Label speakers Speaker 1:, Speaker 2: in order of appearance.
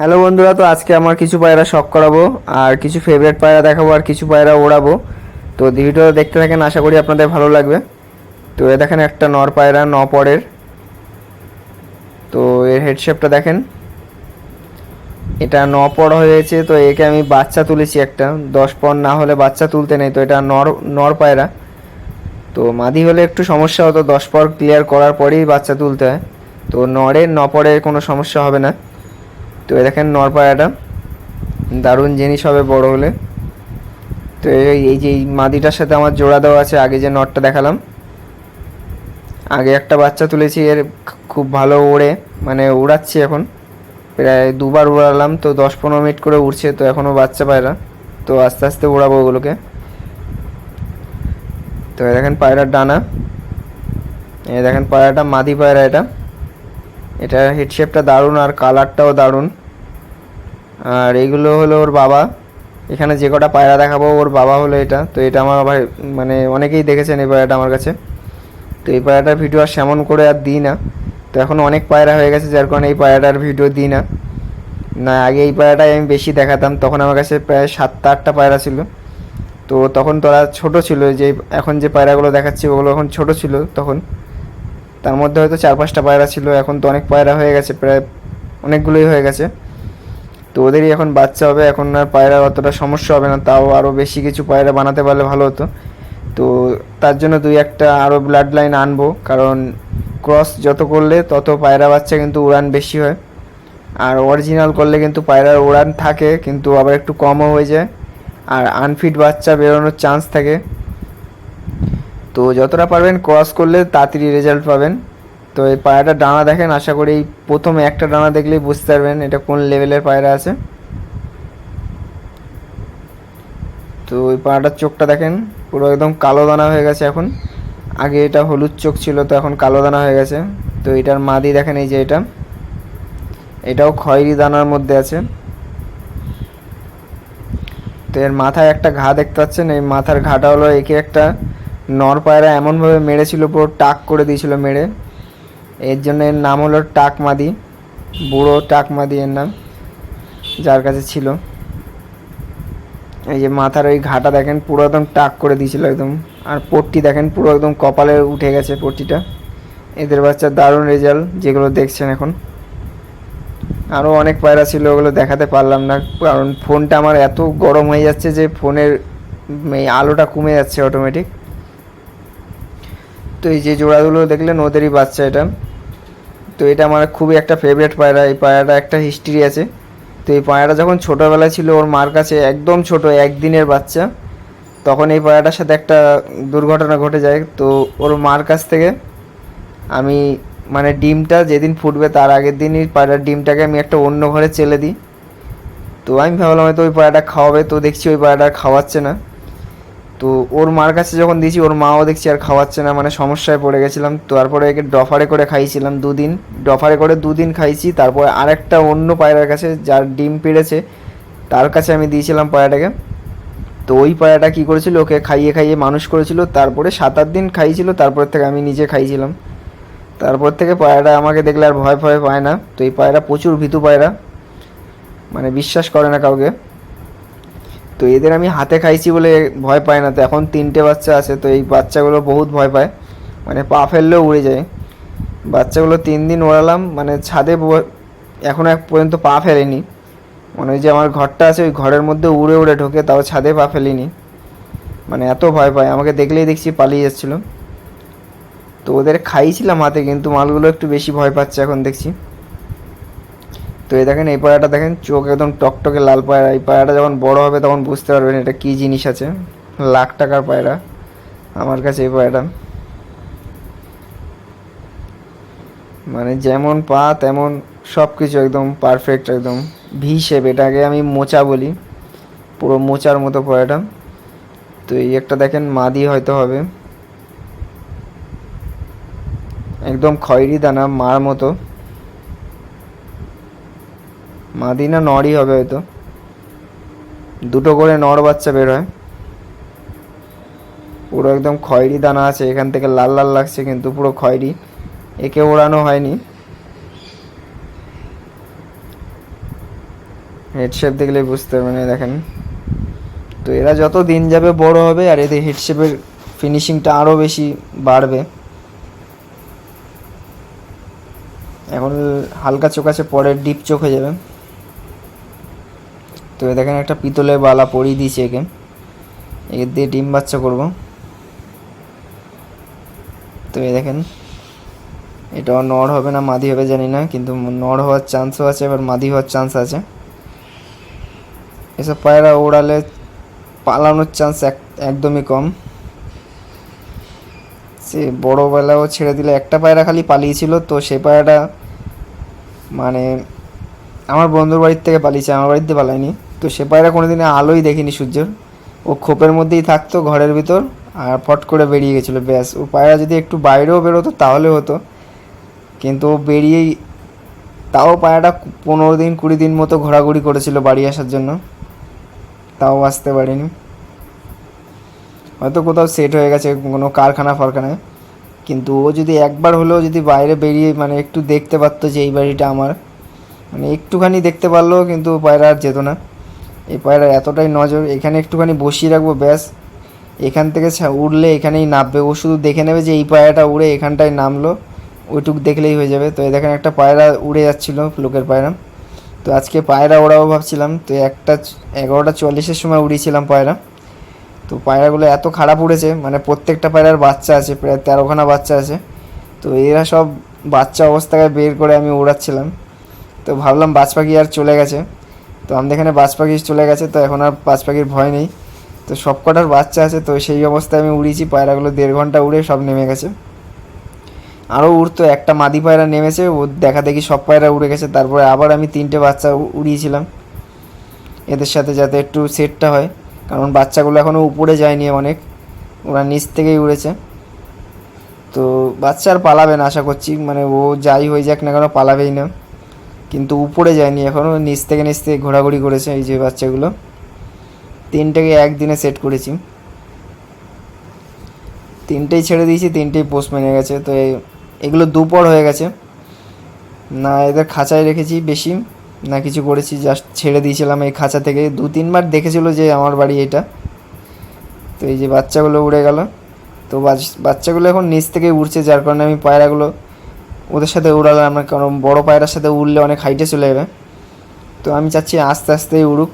Speaker 1: Hello বন্ধুরা, তো আজকে আমার কিছু পায়রা শখ করাবো আর কিছু ফেভারিট পায়রা দেখাবো আর কিছু পায়রা ওড়াবো। তো ভিডিও দেখতে থাকেন, আশা করি আপনাদের ভালো লাগবে। তো এ দেখেন একটা নর পায়রা পরের। তো এর হেড শেপটা দেখেন, এটা পর হয়েছে। তো একে আমি বাচ্চা তুলেছি একটা, 10 পর না হলে বাচ্চা তুলতে নেই। তো এটা নর নর পায়রা। তো মাদি হলে একটু সমস্যা হতো, 10 পর ক্লিয়ার করার পরেই বাচ্চা তুলতে হয়। তো নপরের কোনো সমস্যা হবে না। তো এ দেখেন নর পায়রাটা দারুণ জিনিস হবে বড় হলে। তো এই যে এই মাদিটার সাথে আমার জোড়া দেওয়া আছে, আগে যে নটটা দেখালাম। আগে একটা বাচ্চা তুলেছি, এর খুব ভালো ওড়ে, মানে উড়াচ্ছি এখন। প্রায় দুবার উড়ালাম, তো 10-15 মিনিট করে উড়ছে। তো এখনও বাচ্চা পায়রা, তো আস্তে আস্তে উড়াবো ওগুলোকে। তো এই দেখেন পায়রার ডানা, এই দেখেন পায়রাটা মাদি পায়রা। এটা হেড শেপটা দারুণ আর কালারটাও দারুণ। আর এইগুলো হলো ওর বাবা। এখানে যে কটা পায়রা দেখাবো ওর বাবা হলো এটা। তো এটা আমার ভাই, মানে অনেকেই দেখেছেন এই পায়রাটা আমার কাছে। তো এই পায়রাটার ভিডিও আর সেমন করে আর দিই না। তো এখন অনেক পায়রা হয়ে গেছে, যার কারণে এই পায়রাটার ভিডিও দিই না। না, আগে এই পায়রাটাই আমি বেশি দেখাতাম, তখন আমার কাছে প্রায় 7টা 8টা পায়রা ছিল। তো তখন তোরা ছোট ছিল, যে এখন যে পায়রাগুলো দেখাচ্ছি ওগুলো এখন ছোট ছিল তখন। তার মধ্যে হয়তো 4-5টা পায়রা ছিল, এখন তো অনেক পায়রা হয়ে গেছে, প্রায় অনেকগুলোই হয়ে গেছে। তো ওদেরই এখন বাচ্চা হবে, এখন আর পায়রার অতটা সমস্যা হবে না। তাও আরও বেশি কিছু পায়রা বানাতে পারলে ভালো হতো। তো তার জন্য 2-1টা আরও ব্লাড লাইন আনবো, কারণ ক্রস যত করলে তত পায়রা বাচ্চা কিন্তু উড়ান বেশি হয়। আর অরিজিনাল করলে কিন্তু পায়রার উড়ান থাকে, কিন্তু আবার একটু কমও হয়ে যায়, আর আনফিট বাচ্চা বেরোনোর চান্স থাকে। তো যতটা পারবেন ক্রস করলে তাড়াতাড়ি রেজাল্ট পাবেন। তো এই পায়রাটার ডানা দেখেন, আশা করি এই প্রথমে একটা ডানা দেখলেই বুঝতে পারবেন এটা কোন লেভেলের পায়রা আছে। তো ওই পায়রাটার চোখটা দেখেন, পুরো একদম কালো দানা হয়ে গেছে এখন। আগে এটা হলুদ চোখ ছিল, তো এখন কালো দানা হয়ে গেছে। তো এটার মাদি দেখেন, এই যে এটাও খয়েরি দানার মধ্যে আছে। তো এর মাথায় একটা ঘা দেখতে পাচ্ছেন, এই মাথার ঘাটা হলো একে একটা নর পায়রা এমনভাবে মেরেছিল, পুরো টাক করে দিয়েছিল মেরে। এর জন্য এর নাম হলো টাক মাদি, বুড়ো টাক মাদি এর নাম, যার কাছে ছিল। এই যে মাথার ওই ঘাটা দেখেন, পুরো একদম টাক করে দিয়েছিল একদম। আর পট্টি দেখেন, পুরো একদম কপালে উঠে গেছে পট্টিটা। এদের বাচ্চার দারুণ রেজাল্ট যেগুলো দেখছেন এখন। আরও অনেক পায়রা ছিল, ওগুলো দেখাতে পারলাম না, কারণ ফোনটা আমার এত গরম হয়ে যাচ্ছে যে ফোনের এই আলোটা কমে যাচ্ছে অটোমেটিক। তো এই যে জোড়াগুলো দেখলেন ওদেরই বাচ্চা এটা। তো এটা আমার খুবই একটা ফেভারিট পায়রা। এই পায়রাটা একটা হিস্ট্রি আছে। তো এই পায়রাটা যখন ছোটোবেলায় ছিল ওর মার কাছে, একদম ছোট, একদিনের বাচ্চা, তখন এই পায়রাটার সাথে একটা দুর্ঘটনা ঘটে যায়। তো ওর মার কাছ থেকে আমি, মানে ডিমটা যেদিন ফুটবে তার আগের দিনই পায়রার ডিমটাকে আমি একটা অন্য ঘরে চেলে দিই। তো আমি ভাবলাম হয়তো ওই পায়রাটা খাওয়াবে, তো দেখছি ওই পায়রাটা খাওয়াচ্ছে না। তো ওর মার কাছে যখন দিয়েছি ওর মাও দেখছি আর খাওয়াচ্ছে না, মানে সমস্যায় পড়ে গেছিলাম। তারপরে একে ডফারে করে খাইয়েছিলাম 2 দিন, ডফারে করে 2 দিন খাইছি। তারপরে আরেকটা অন্য পায়রার কাছে, যার ডিম পেড়েছে তার কাছে আমি দিয়েছিলাম পায়রাটাকে। তো ওই পায়রাটা কী করেছিল, ওকে খাইয়ে খাইয়ে মানুষ করেছিল, তারপরে 7-8 দিন খাইয়েছিল, তারপর থেকে আমি নিজে খাইয়েছিলাম। তারপর থেকে পায়রাটা আমাকে দেখলে আর ভয় ভয় পায় না। তো এই পায়রা প্রচুর ভীতু পায়রা, মানে বিশ্বাস করে না কাউকে। তো এদের আমি হাতে খাইছি বলে ভয় পায় না। তো এখন 3টে বাচ্চা আছে, তো এই বাচ্চাগুলো বহুত ভয় পায়, মানে পা ফেললেও উড়ে যায়। বাচ্চাগুলো 3 দিন ওড়ালাম, মানে ছাদে এখনও এক পর্যন্ত পা ফেলেনি। মানে ওই যে আমার ঘরটা আছে ওই ঘরের মধ্যে উড়ে উড়ে ঢোকে, তাও ছাদে পা ফেলিনি, মানে এত ভয় পায়। আমাকে দেখলেই দেখছি পালিয়ে যাচ্ছিলো। তো ওদের খাইয়েছিলাম হাতে, কিন্তু মালগুলো একটু বেশি ভয় পাচ্ছে এখন দেখছি। তো এই দেখেন এই পায়রাটা দেখেন, চোখ একদম টকটকে লাল পায়রা। এই পায়রাটা যখন বড় হবে তখন বুঝতে পারবেন এটা কী জিনিস আছে। লাখ টাকার পায়রা আমার কাছে এই পায়রাটা, মানে যেমন পা তেমন সব কিছু একদম পারফেক্ট, একদম ভি শেপ। এটাকে আমি মোচা বলি, পুরো মোচার মতো পায়রাটা। তো এই একটা দেখেন মাদি হয়তো হবে, একদম খয়েরি দানা মার মতো। মাদি না নরই হবে হয়তো, 2টো করে নর বাচ্চা বের হয়। পুরো একদম খয়েরি দানা আছে, এখান থেকে লাল লাল লাগছে কিন্তু পুরো খয়েরি। একে ওড়ানো হয়নি। হেড শেপ দেখলেই বুঝতে পারবেন, এই দেখেন। তো এরা যত দিন যাবে বড় হবে আর এদের হেড শেপের ফিনিশিংটা আরও বেশি বাড়বে। এখন হালকা চোখ আছে, পরে ডিপ চোখ হয়ে যাবে। তো এ দেখেন একটা পিতলের বালা পরিয়ে দিয়েছি একে, এর দিয়ে ডিম বাচ্চা করব। তো এই দেখেন এটাও নড় হবে না মাদি হবে জানি না, কিন্তু নড় হওয়ার চান্সও আছে, এবার মাদি হওয়ার চান্স আছে। এসব পায়রা ওড়ালে পালানোর চান্স একদমই কম। সে বড়োবেলাও ছেড়ে দিলে, একটা পায়রা খালি পালিয়েছিল, তো সেই পায়রাটা মানে আমার বন্ধুর বাড়ির থেকে পালিয়েছে, আমার বাড়িতে পালায়নি। তো সে পায়রা কোনো দিনে আলোই দেখিনি সূর্যের, ও খোপের মধ্যেই থাকতো ঘরের ভিতর, আর ফট করে বেরিয়ে গেছিলো ব্যাস। ও পায়রা যদি একটু বাইরেও বেরোতো তাহলে হতো, কিন্তু ও বেরিয়েই, তাও পায়রাটা 15 দিন 20 দিন মতো ঘোরাঘুরি করেছিল বাড়ি আসার জন্য, তাও আসতে পারিনি। হয়তো কোথাও সেট হয়ে গেছে কোনো কারখানা ফারখানায়, কিন্তু ও যদি একবার হলেও যদি বাইরে বেরিয়ে মানে একটু দেখতে পারতো যে এই বাড়িটা আমার, মানে একটুখানি দেখতে পারলেও কিন্তু পায়রা আর যেত না। এই পায়রা এতটাই নজর, এখানে একটুখানি বসিয়ে রাখবো ব্যাস, এখান থেকে উড়লে এখানেই নামবে। ও শুধু দেখে নেবে যে এই পায়রাটা উড়ে এখানটায় নামলো, ওইটুক দেখলেই হয়ে যাবে। তো এই দেখেন একটা পায়রা উড়ে যাচ্ছিলো, লোকের পায়রা। তো আজকে পায়রা ওড়াবো ভাবছিলাম, তো 11টা 44-এর সময় উড়িয়েছিলাম পায়রা। তো পায়রাগুলো এত খারাপ উড়েছে, মানে প্রত্যেকটা পায়রার বাচ্চা আছে, প্রায় 13খানা বাচ্চা আছে। তো এরা সব বাচ্চা অবস্থায় বের করে আমি উড়াচ্ছিলাম। তো ভাবলাম বাজ পাখি আর চলে গেছে, তো আমাদের এখানে বাজ পাখি চলে গেছে, তো এখন আর বাজ পাখির ভয় নেই। তো সব কটার বাচ্চা আছে, তো সেই অবস্থায় আমি উড়িয়েছি। পায়রাগুলো 1.5 ঘন্টা উড়ে সব নেমে গেছে। আরও উড়তো, একটা মাদি পায়রা নেমেছে, ও দেখা দেখি সব পায়রা উড়ে গেছে। তারপরে আবার আমি 3টে বাচ্চা উড়িয়েছিলাম এদের সাথে, যাতে একটু সেটটা হয়, কারণ বাচ্চাগুলো এখনও উপরে যায়নি অনেক, ওরা নিচ থেকেই উড়েছে। তো বাচ্চা আর পালাবে না আশা করছি, মানে ও যাই হয়ে যাক না কেন পালাবেই না, কিন্তু উপরে যায়নি এখনও, নিচ থেকে ঘোরাঘুরি করেছে। এই যে বাচ্চাগুলো 3টেকে একদিনে সেট করেছি, 3টেই ছেড়ে দিয়েছি, 3টেই পোস্ট মেনে গেছে। তো এগুলো দুপর হয়ে গেছে, না এদের খাঁচায় রেখেছি বেশি না কিছু করেছি, জাস্ট ছেড়ে দিয়েছিলাম এই খাঁচা থেকে। 2-3 বার দেখেছিল যে আমার বাড়ি এটা। তো এই যে বাচ্চাগুলো উড়ে গেল, তো বাচ্চাগুলো এখন নিচ থেকে উড়ছে, যার কারণে আমি পায়রাগুলো ওদের সাথে উড়ালাম না, কারণ বড় পায়রার সাথে উড়লে অনেক হাইটে চলে যাবে। তো আমি চাচ্ছি আস্তে আস্তেই উড়ুক,